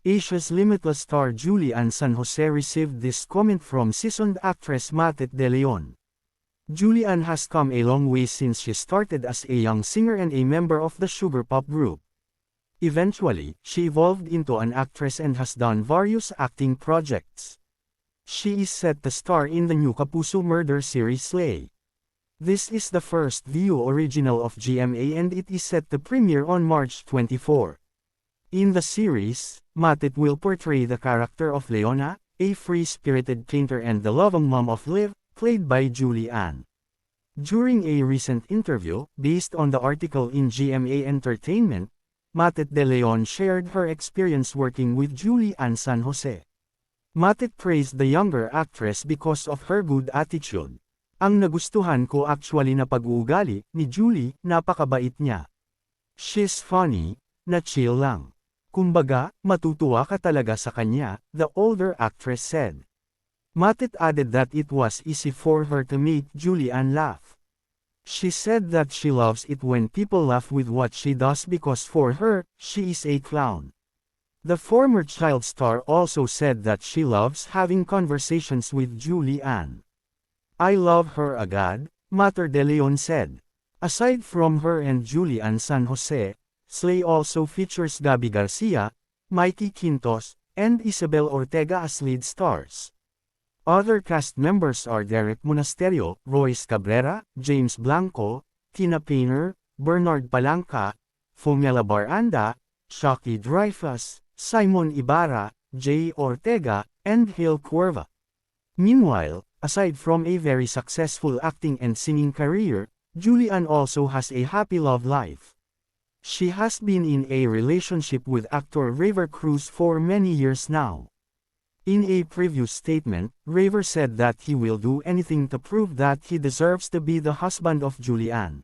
Asia's Limitless star Julian San Jose received this comment from seasoned actress Matet De Leon. Julian has come a long way since she started as a young singer and a member of the sugar pop group. Eventually, she evolved into an actress and has done various acting projects. She is set to star in the new Kapuso murder series Slay. This is the first Viu original of GMA and it is set to premiere on March 24. In the series, Matet will portray the character of Leona, a free-spirited painter and the loving mom of Liv, played by Julie Ann. During a recent interview, based on the article in GMA Entertainment, Matet De Leon shared her experience working with Julie Ann San Jose. Matet praised the younger actress because of her good attitude. Ang nagustuhan ko actually na pag-uugali ni Julie, napakabait niya. She's funny, na chill lang. Kumbaga, matutuwa ka talaga sa kanya, the older actress said. Matet added that it was easy for her to make Julie Ann laugh. She said that she loves it when people laugh with what she does because for her, she is a clown. The former child star also said that she loves having conversations with Julie Ann. I love her agad, Mater De Leon said. Aside from her and Julie Ann San Jose, Slay also features Gabby Garcia, Mikey Quintos, and Isabel Ortega as lead stars. Other cast members are Derek Monasterio, Royce Cabrera, James Blanco, Tina Painter, Bernard Palanca, Fomela Baranda, Shaki Dreyfus, Simon Ibarra, Jay Ortega, and Hale Cuerva. Meanwhile, aside from a very successful acting and singing career, Julie Ann also has a happy love life. She has been in a relationship with actor Raver Cruz for many years now. In a previous statement, Raver said that he will do anything to prove that he deserves to be the husband of Julie Ann.